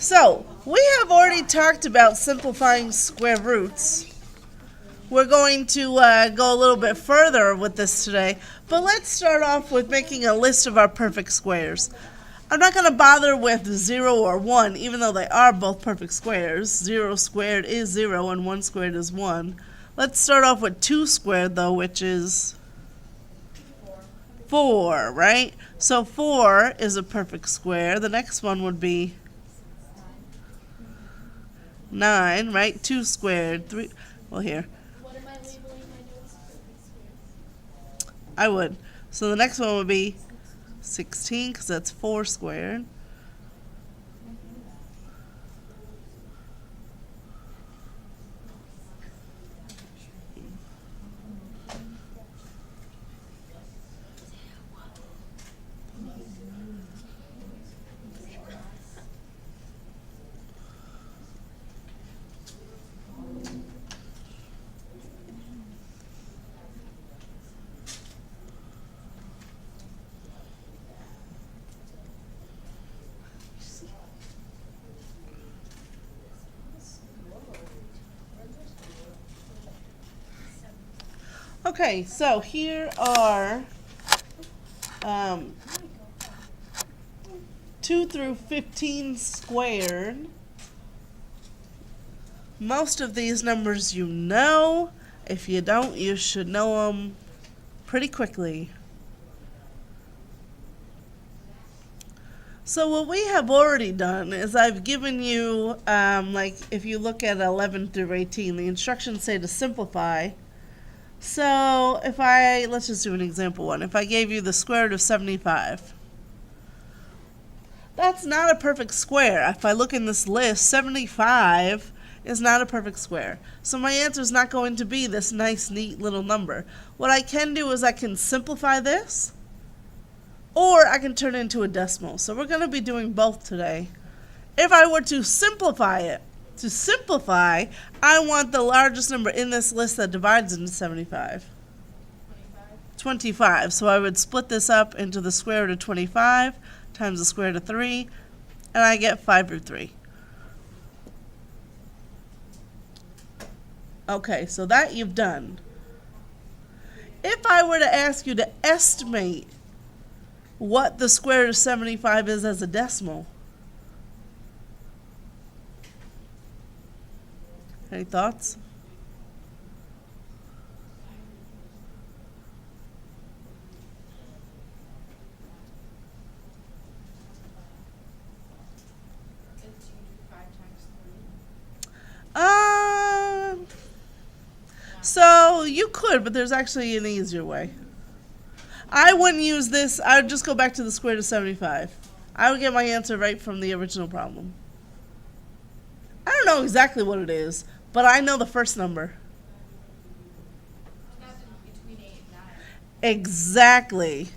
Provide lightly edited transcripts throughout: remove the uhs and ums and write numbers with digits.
So, we have already talked about simplifying square roots. We're going to go a little bit further with this today, but let's start off with making a list of our perfect squares. I'm not going to bother with 0 or 1, even though they are both perfect squares. 0 squared is 0 and 1 squared is 1. Let's start off with 2 squared, though, which is 4, right? So 4 is a perfect square. The next one would be 9, right? 2 squared, 3. Well, here. What am I labeling my notes perfect squares? I would. So the next one would be 16, because that's 4 squared. Okay, so here are 2 through 15 squared. Most of these numbers you know. If you don't, you should know them pretty quickly. So what we have already done is I've given you, like if you look at 11 through 18, the instructions say to simplify. So if let's just do an example one. If I gave you the square root of 75, that's not a perfect square. If I look in this list, 75 is not a perfect square. So my answer is not going to be this nice, neat little number. What I can do is I can simplify this, or I can turn it into a decimal. So we're going to be doing both today. If I were to simplify it, I want the largest number in this list that divides into 75. 25. So I would split this up into the square root of 25 times the square root of 3, and I get 5 root 3. Okay, so that you've done. If I were to ask you to estimate what the square root of 75 is as a decimal, any thoughts? So you could, but there's actually an easier way. I wouldn't use this. I would just go back to the square root of 75. I would get my answer right from the original problem. I don't know exactly what it is, but I know the first number. Between 8 and 9. Exactly.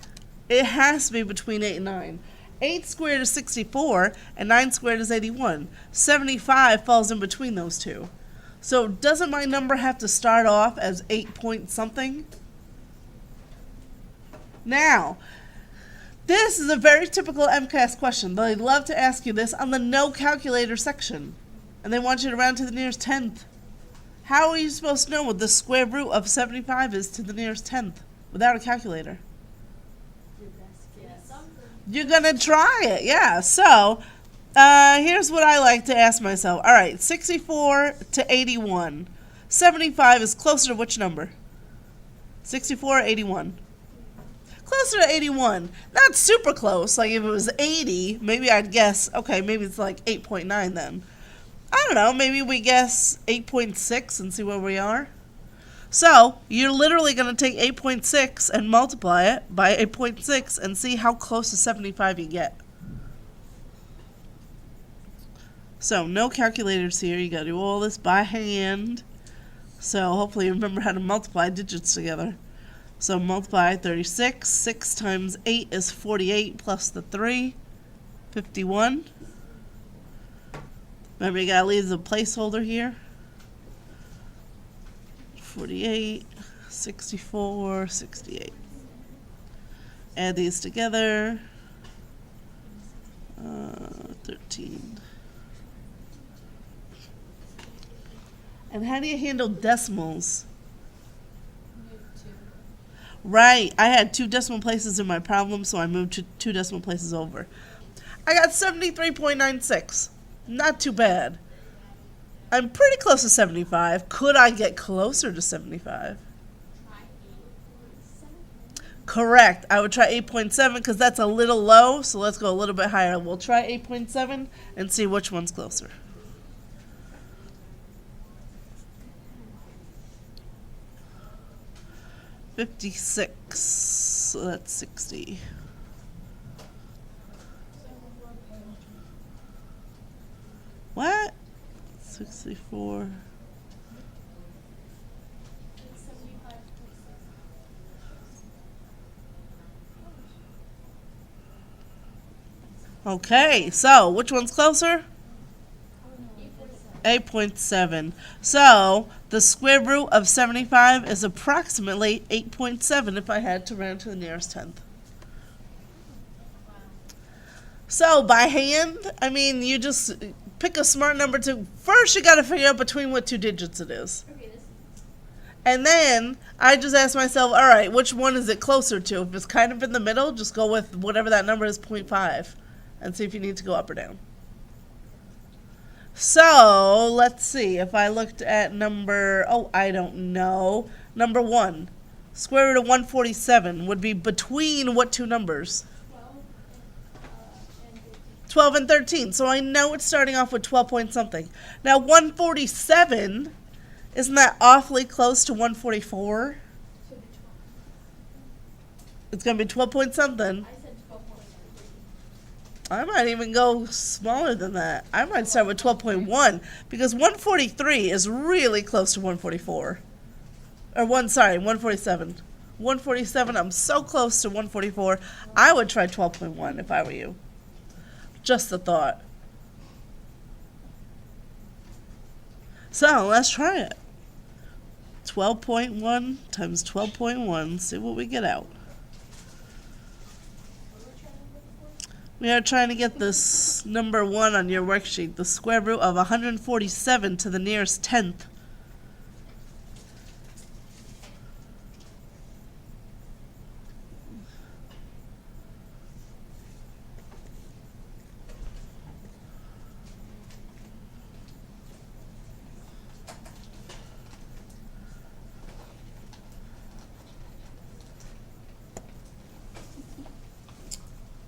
It has to be between 8 and 9. 8 squared is 64, and 9 squared is 81. 75 falls in between those two. So doesn't my number have to start off as 8 point something? Now, this is a very typical MCAS question. They love to ask you this on the no calculator section. And they want you to round to the nearest tenth. How are you supposed to know what the square root of 75 is to the nearest tenth without a calculator? You're going to try it, yeah. So, here's what I like to ask myself. All right, 64 to 81. 75 is closer to which number? 64 or 81? Closer to 81. Not super close. Like if it was 80, maybe I'd guess, okay, maybe it's like 8.9 then. I don't know, maybe we guess 8.6 and see where we are. So, you're literally going to take 8.6 and multiply it by 8.6 and see how close to 75 you get. So, no calculators here. You got to do all this by hand. So, hopefully you remember how to multiply digits together. So, multiply 36. 6 times 8 is 48 plus the 3, 51. Remember, you got to leave the placeholder here. 48, 64, 68. Add these together. 13. And how do you handle decimals? Move to. Right, I had 2 decimal places in my problem, so I moved to 2 decimal places over. I got 73.96. Not too bad. I'm pretty close to 75. Could I get closer to 75? Try 8.7. Correct. I would try 8.7 because that's a little low, so let's go a little bit higher. We'll try 8.7 and see which one's closer. $56, so that's 60. What? 64. It's 75.6. Okay, so which one's closer? 8.7. 8.7. So the square root of 75 is approximately 8.7 if I had to round to the nearest tenth. Wow. So by hand, I mean, you just pick a smart number to. First, you got to figure out between what 2 digits it is. Okay, this is. And then I just ask myself, all right, which one is it closer to? If it's kind of in the middle, just go with whatever that number is, 0.5, and see if you need to go up or down. So let's see. If I looked at number, I don't know, number 1, square root of 147 would be between what 2 numbers? 12 12 and and 13. 13. So I know it's starting off with 12 point something. Now 147, isn't that awfully close to 144? So the 12. It's going to be 12 point something. I said 12.3. I might even go smaller than that. I might start with 12.1 because 143 is really close to 144. Or 147. 147, I'm so close to 144. I would try 12.1 if I were you. Just a thought. So let's try it. 12.1 times 12.1. See what we get out. We are trying to get this number 1 on your worksheet, the square root of 147 to the nearest tenth.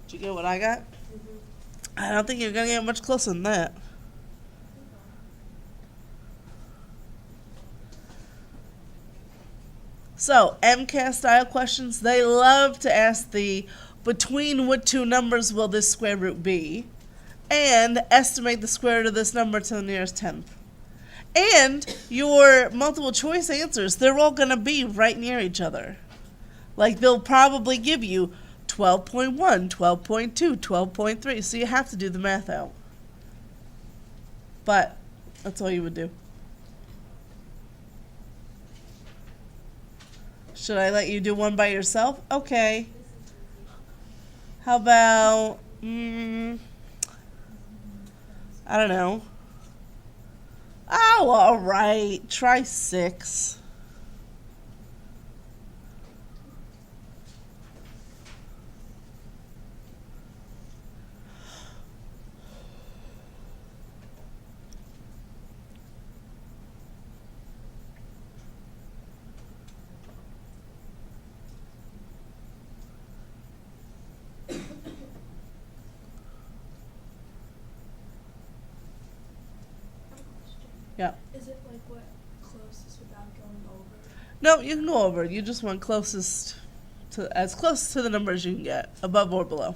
Did you get what I got? I don't think you're going to get much closer than that. So, MCAS style questions, they love to ask the between what 2 numbers will this square root be, and estimate the square root of this number to the nearest tenth. And your multiple choice answers, they're all going to be right near each other. Like they'll probably give you 12.1, 12.2, 12.3, so you have to do the math out. But that's all you would do. Should I let you do one by yourself? Okay. How about, I don't know. Oh, all right. Try 6. Yeah. Is it like what closest without going over? No, you can go over. You just want closest to as close to the number as you can get, above or below.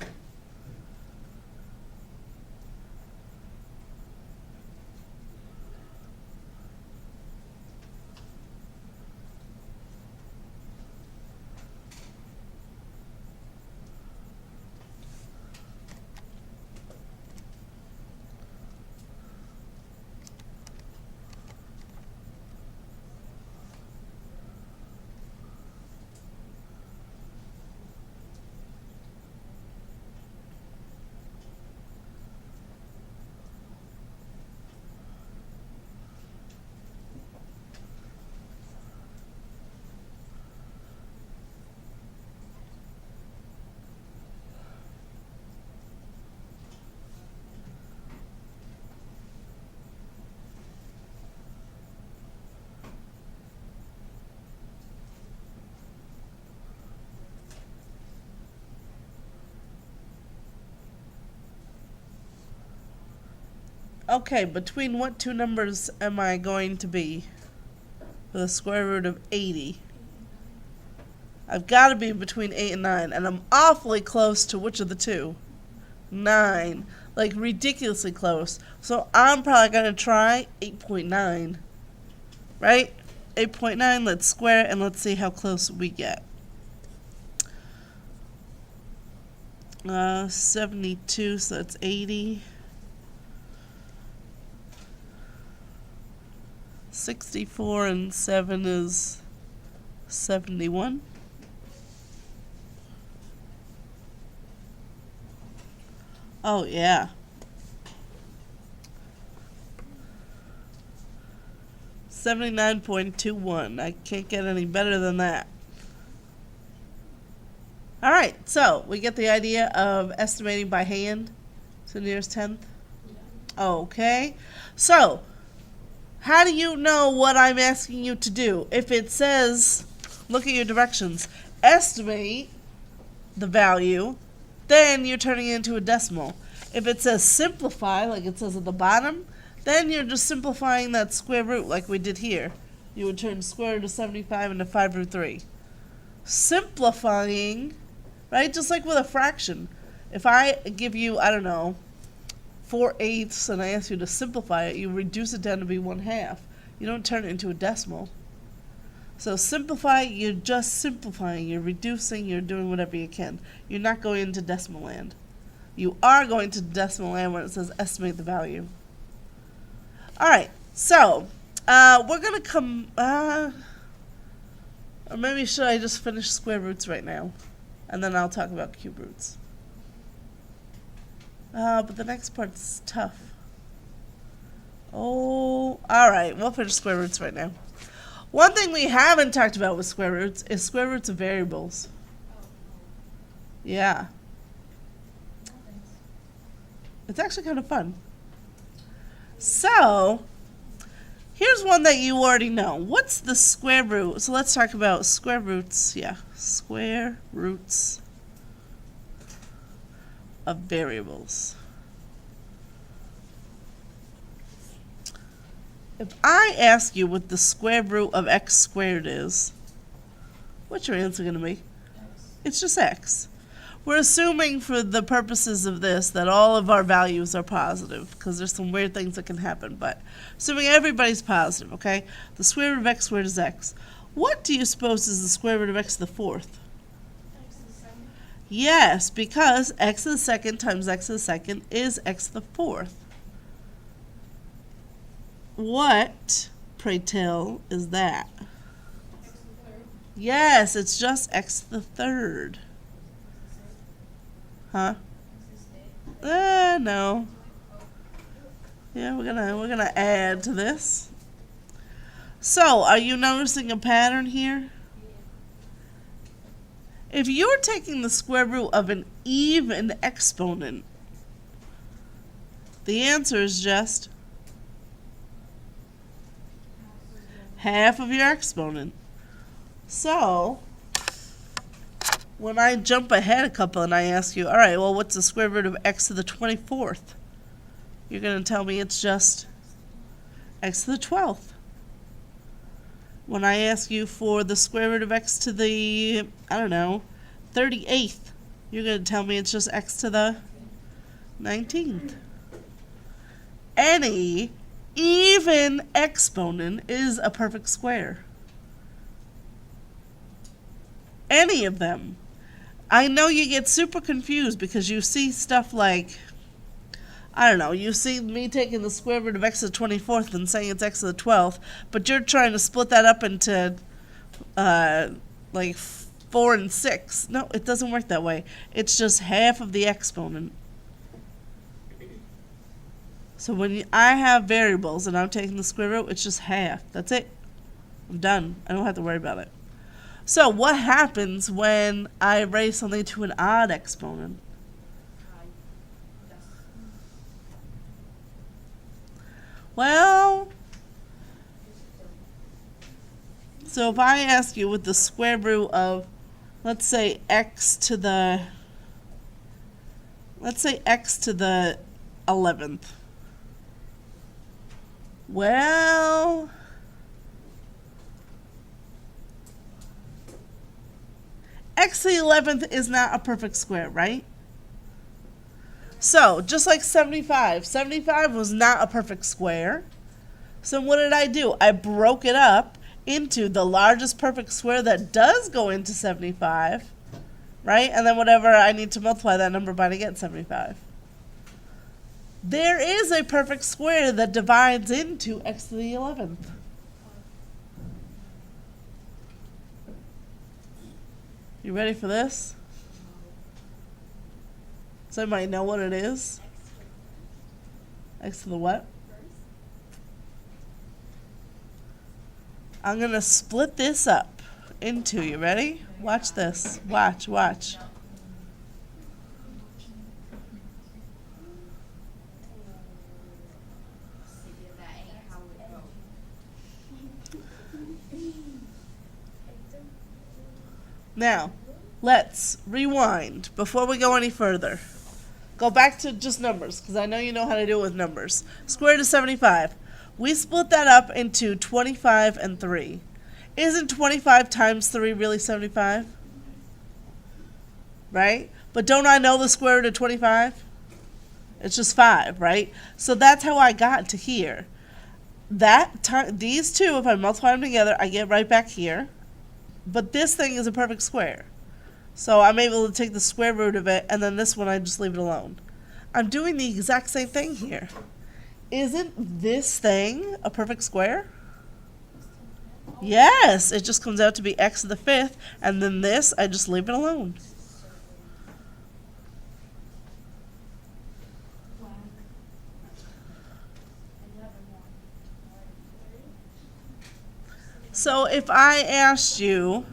Okay, between what two numbers am I going to be for the square root of 80? I've got to be between 8 and 9, and I'm awfully close to which of the two? 9. Like, ridiculously close. So I'm probably going to try 8.9. Right? 8.9, let's square it, and let's see how close we get. 72, so that's 80. 64 and 7 is 71. Oh, yeah. 79.21. I can't get any better than that. All right, so we get the idea of estimating by hand to the nearest tenth. Okay, so how do you know what I'm asking you to do? If it says, look at your directions, estimate the value, then you're turning it into a decimal. If it says simplify, like it says at the bottom, then you're just simplifying that square root like we did here. You would turn square root of 75 into 5 root 3. Simplifying, right, just like with a fraction. If I give you, I don't know, 4/8 and I ask you to simplify it, you reduce it down to be 1/2. You don't turn it into a decimal. So simplify, you're just simplifying, you're reducing, you're doing whatever you can. You're not going into decimal land. You are going to decimal land when it says estimate the value. Alright, so we're going to come, or maybe should I just finish square roots right now? And then I'll talk about cube roots. But the next part's tough. Oh, alright, we'll finish square roots right now. One thing we haven't talked about with square roots is square roots of variables. Yeah. It's actually kind of fun. So, here's one that you already know. What's the square root? So let's talk about square roots. Yeah, square roots of variables. If I ask you what the square root of x squared is, what's your answer going to be? It's just x. We're assuming for the purposes of this that all of our values are positive, because there's some weird things that can happen, but assuming everybody's positive, okay? The square root of x squared is x. What do you suppose is the square root of x to the fourth? X to the second. Yes, because x to the second times x to the second is x to the fourth. What, pray tell, is that? X to the third. Yes, it's just x to the third. Huh? X to the state. No. Yeah, we're gonna add to this. So, are you noticing a pattern here? If you're taking the square root of an even exponent, the answer is just half of your exponent. So, when I jump ahead a couple and I ask you, all right, well, what's the square root of x to the 24th? You're going to tell me it's just x to the 12th. When I ask you for the square root of x to the, I don't know, 38th, you're going to tell me it's just x to the 19th. Any even exponent is a perfect square. Any of them. I know you get super confused because you see stuff like, I don't know, you see me taking the square root of x to the 24th and saying it's x to the 12th, but you're trying to split that up into like 4 and 6. No, it doesn't work that way. It's just half of the exponent. So when I have variables and I'm taking the square root, it's just half. That's it. I'm done. I don't have to worry about it. So what happens when I raise something to an odd exponent? Well, so if I ask you what the square root of, let's say x to the 11th. Well, x to the 11th is not a perfect square, right? So, just like 75, 75 was not a perfect square. So what did I do? I broke it up into the largest perfect square that does go into 75, right? And then whatever I need to multiply that number by to get 75. There is a perfect square that divides into x to the 11th. You ready for this? Somebody know what it is? X to the what? I'm going to split this up into, you ready? Watch this. Watch. Now, let's rewind before we go any further. Go back to just numbers, because I know you know how to do it with numbers. Square root of 75. We split that up into 25 and 3. Isn't 25 times 3 really 75? Right? But don't I know the square root of 25? It's just 5, right? So that's how I got to here. These two, if I multiply them together, I get right back here. But this thing is a perfect square. So I'm able to take the square root of it, and then this one I just leave it alone. I'm doing the exact same thing here. Isn't this thing a perfect square? Yes, it just comes out to be x to the 5th, and then this, I just leave it alone. So if I asked you,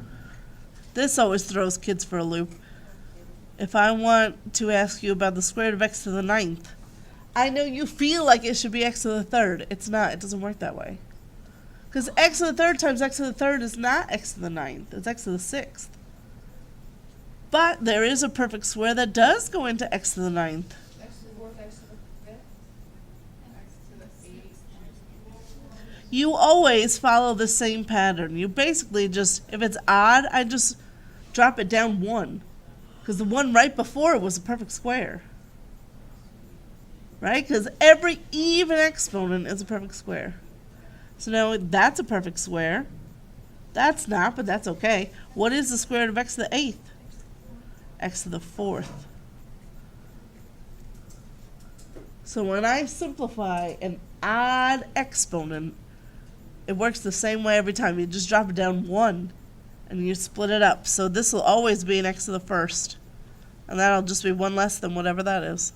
this always throws kids for a loop. If I want to ask you about the square root of x to the 9th, I know you feel like it should be x to the 3rd. It's not. It doesn't work that way. Because x to the 3rd times x to the 3rd is not x to the 9th. It's x to the 6th. But there is a perfect square that does go into x to the 9th. X to the 4th, x to the 5th, x to the 8th. You always follow the same pattern. You basically just, if it's odd, I just drop it down 1. Because the one right before it was a perfect square. Right? Because every even exponent is a perfect square. So now that's a perfect square. That's not, but that's okay. What is the square root of x to the 8th? X to the 4th. So when I simplify an odd exponent, it works the same way every time. You just drop it down 1 and you split it up. So this will always be an x to the 1st. And that'll just be 1 less than whatever that is.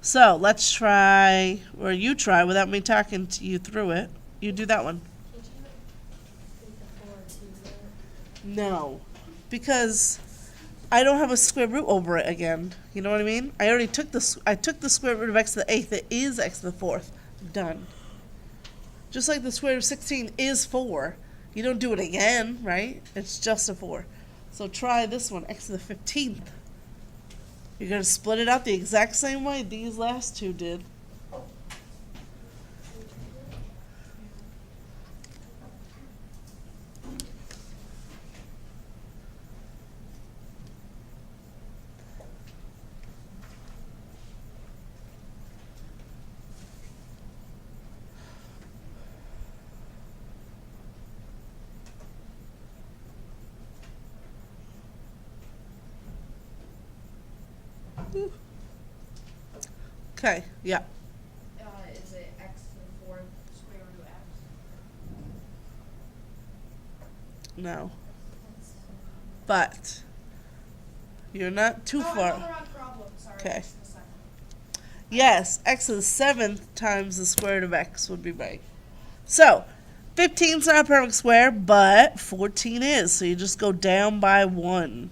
So let's try, or you try without me talking to you through it. You do that one. Can't you take the 4 to the... No, because I don't have a square root over it again. You know what I mean? I already took the square root of x to the 8th. It is x to the 4th. Done. Just like the square root of 16 is 4. You don't do it again, right? It's just a 4. So try this one, x to the 15th. You're going to split it out the exact same way these last two did. Okay, yeah. Is it x to the 4th square root of x? No. But you're not too I know the far. wrong problem. Sorry. Okay. X to the 7th. Yes, x to the 7th times the square root of x would be right. So 15 is not a perfect square, but 14 is. So you just go down by 1.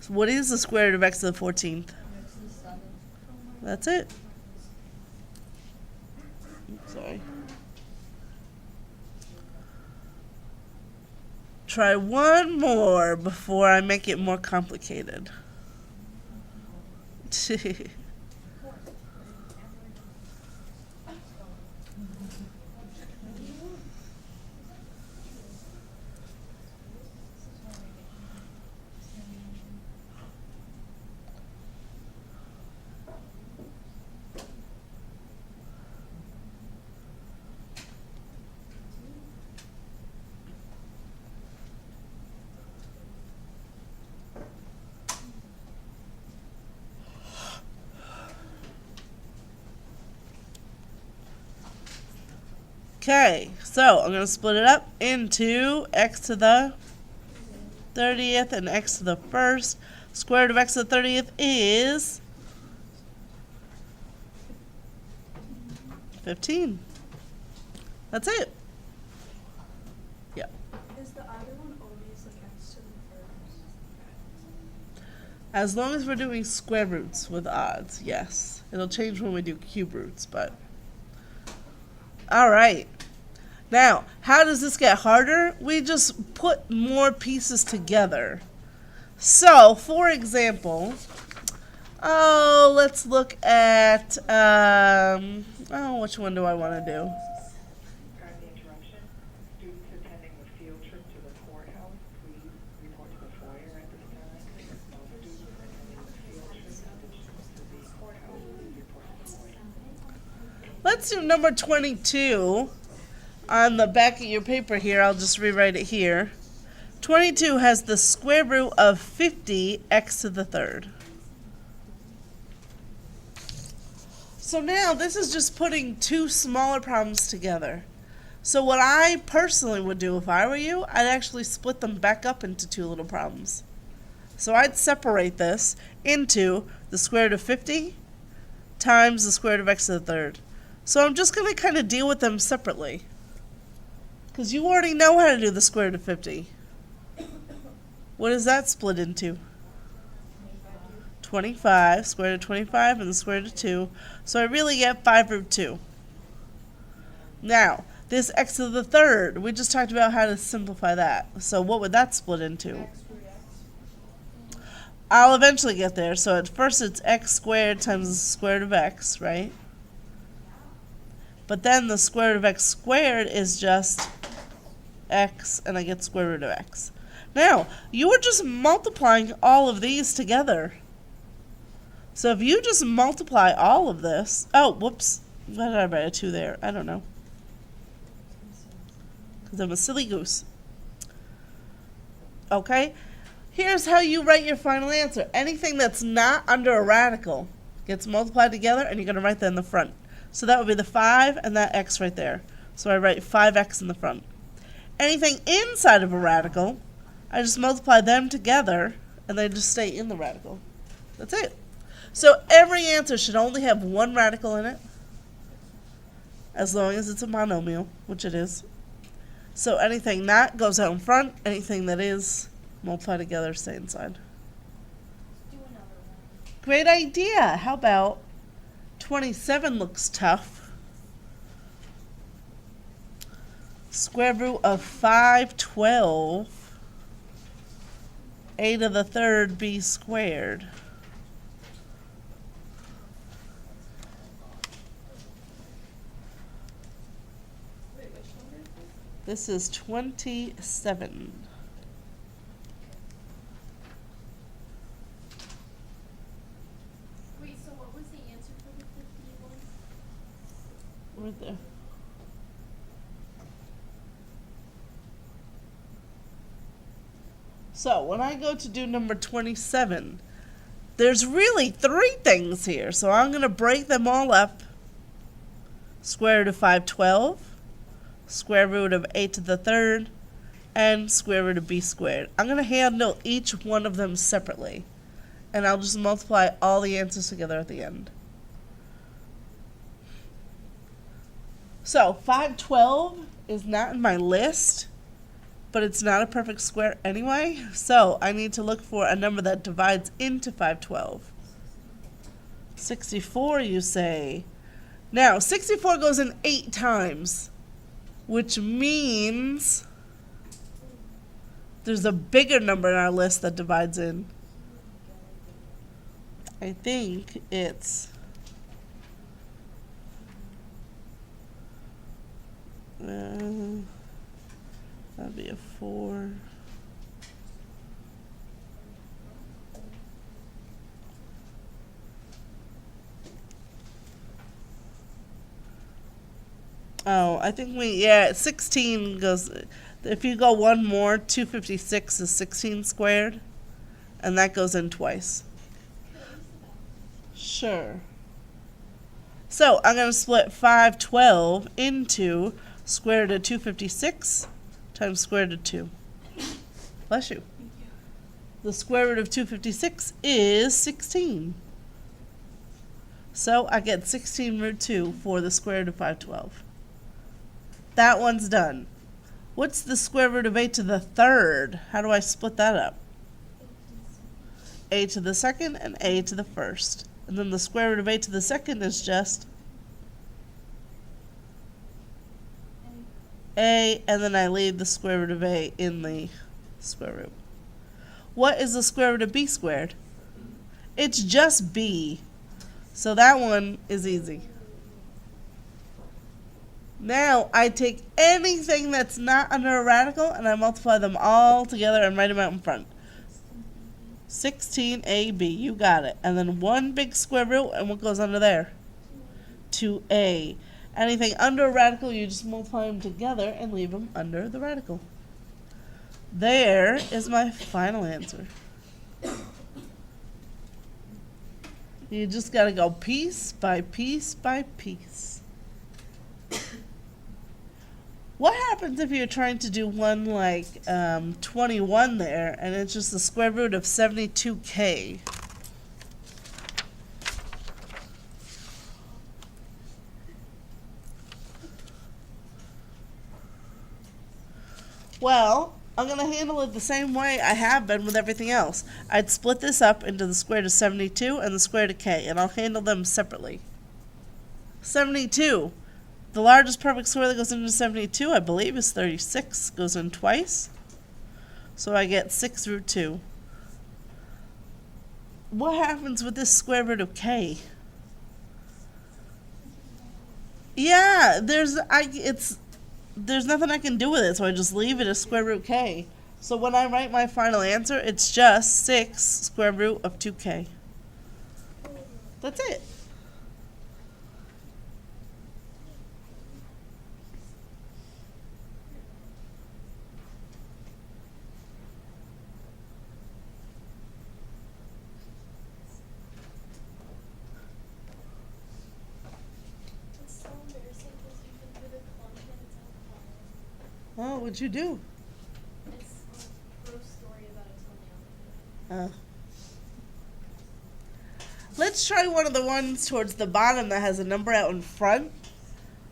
So what is the square root of x to the 14th? X to the 7th. That's it. Oops, sorry. Try one more before I make it more complicated. Okay, so I'm going to split it up into x to the 30th and x to the 1st. Square root of x to the 30th is 15. That's it. Yep. Is the other one always like x to the first? As long as we're doing square roots with odds, yes. It'll change when we do cube roots, but... Alright. Now, how does this get harder? We just put more pieces together. So, for example, let's look at, which one do I want to do? Pardon the interruption. Students attending the field trip to the courthouse, please report to the foyer at this time. All students attending the field trip to the courthouse, please report to the foyer. Let's do number 22. On the back of your paper here, I'll just rewrite it here. 22 has the square root of 50 x to the 3rd. So now this is just putting two smaller problems together. So what I personally would do if I were you, I'd actually split them back up into two little problems. So I'd separate this into the square root of 50 times the square root of x to the 3rd. So I'm just going to kind of deal with them separately. Because you already know how to do the square root of 50. What is that split into? 25, square root of 25, and the square root of 2. So I really get 5 root 2. Now, this x to the 3rd, we just talked about how to simplify that. So what would that split into? I'll eventually get there. So at first it's x squared times the square root of x, right? But then the square root of x squared is just x, and I get square root of x. Now, you are just multiplying all of these together. So if you just multiply all of this... Oh, whoops. Why did I write a 2 there? I don't know. Because I'm a silly goose. Okay? Here's how you write your final answer. Anything that's not under a radical gets multiplied together, and you're going to write that in the front. So that would be the 5 and that x right there. So I write 5x in the front. Anything inside of a radical, I just multiply them together, and they just stay in the radical. That's it. So every answer should only have one radical in it, as long as it's a monomial, which it is. So anything not goes out in front, anything that is, multiply together, stay inside. Do another one. Great idea. How about 27 looks tough. Square root of 512, a to the 3rd b squared. Wait, which number is This is 27. Wait, so what was the answer for the 51? Right there. So when I go to do number 27, there's really 3 things here. So I'm going to break them all up. Square root of 512, square root of a to the 3rd, and square root of b squared. I'm going to handle each one of them separately. And I'll just multiply all the answers together at the end. So 512 is not in my list, but it's not a perfect square anyway. So I need to look for a number that divides into 512. 64, you say. Now, 64 goes in 8 times, which means there's a bigger number in our list that divides in. I think it's... that'd be a 4. Oh, I think 16 goes, if you go one more, 256 is 16 squared, and that goes in twice. Sure. So I'm going to split 512 into Square root of 256 times square root of 2. Bless you. The square root of 256 is 16. So I get 16 root 2 for the square root of 512. That one's done. What's the square root of a to the third? How do I split that up? A to the second and a to the first. And then the square root of a to the second is just a, and then I leave the square root of a in the square root. What is the square root of b squared? It's just b. So that one is easy. Now I take anything that's not under a radical and I multiply them all together and write them out in front. 16ab, you got it. And then one big square root, and what goes under there? 2a. Anything under a radical, you just multiply them together and leave them under the radical. There is my final answer. You just got to go piece by piece by piece. What happens if you're trying to do one like 21 there, and it's just the square root of 72k? Well, I'm going to handle it the same way I have been with everything else. I'd split this up into the square root of 72 and the square root of k, and I'll handle them separately. 72. The largest perfect square that goes into 72, I believe, is 36. Goes in twice. So I get 6 root 2. What happens with this square root of k? Yeah, there's nothing I can do with it, so I just leave it as square root k. So when I write my final answer, it's just 6 square root of 2k. That's it. Oh, what'd you do? It's a gross story about a toenail. Let's try one of the ones towards the bottom that has a number out in front.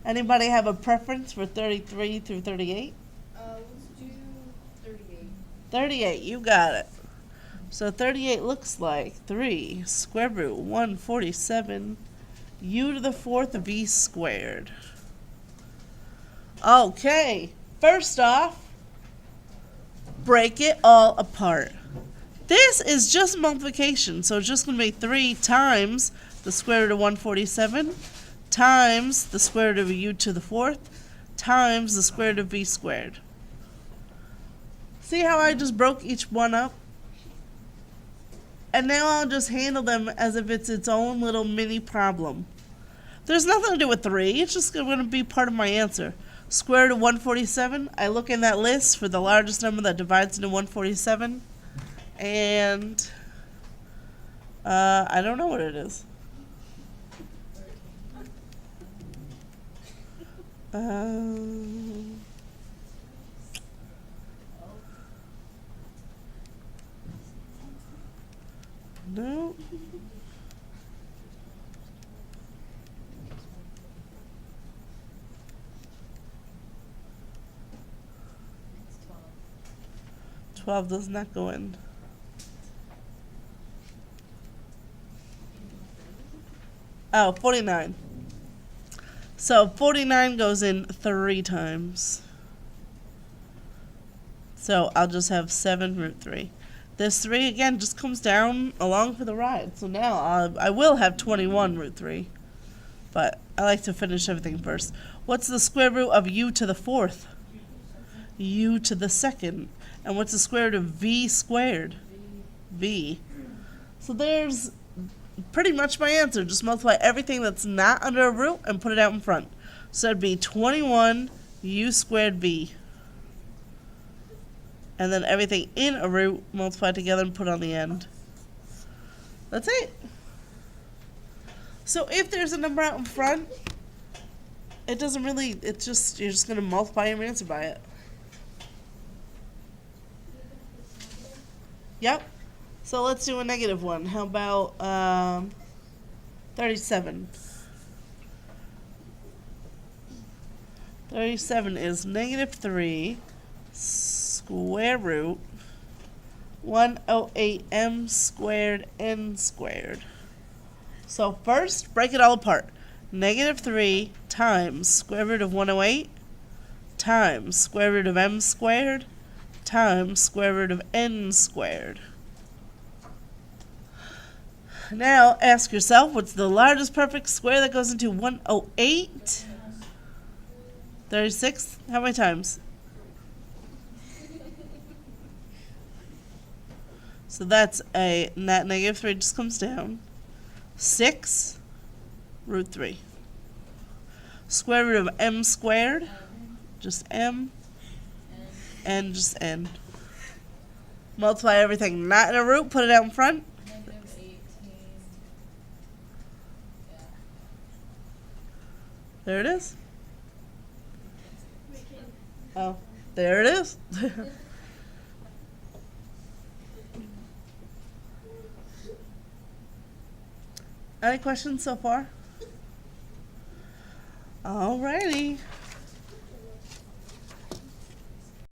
Anybody have a preference for 33 through 38? Let's do 38. 38, you got it. So 38 looks like 3 square root 147 u to the 4th v squared. Okay. First off, break it all apart. This is just multiplication, so it's just going to be 3 times the square root of 147 times the square root of u to the 4th times the square root of v squared. See how I just broke each one up? And now I'll just handle them as if it's its own little mini problem. There's nothing to do with 3, it's just going to be part of my answer. Square root of 147, I look in that list for the largest number that divides into 147, and I don't know what it is. No. It's 12. 12 does not go in. Oh, 49. So 49 goes in 3 times. So I'll just have 7 root 3. This 3 again just comes down along for the ride. So now I will have 21 root 3. But I like to finish everything first. What's the square root of u to the 4th? U to the 2nd. And what's the square root of v squared? V. So there's pretty much my answer. Just multiply everything that's not under a root and put it out in front. So it'd be 21 u squared v. And then everything in a root multiply together and put on the end. That's it. So if there's a number out in front, it doesn't really, it's just, you're just going to multiply your answer by it. Yep. So let's do a negative one. How about 37? 37 is negative 3 square root 108m squared n squared. So first, break it all apart. Negative 3 times square root of 108 times square root of m squared times square root of n squared. Now ask yourself, what's the largest perfect square that goes into 108? 36? How many times? So that's that negative 3 just comes down. 6 root 3. Square root of m squared, just m, and just n. Multiply everything not in a root, put it out in front. Negative 18. Yeah. There it is. We can. Oh, there it is. Any questions so far? Alrighty.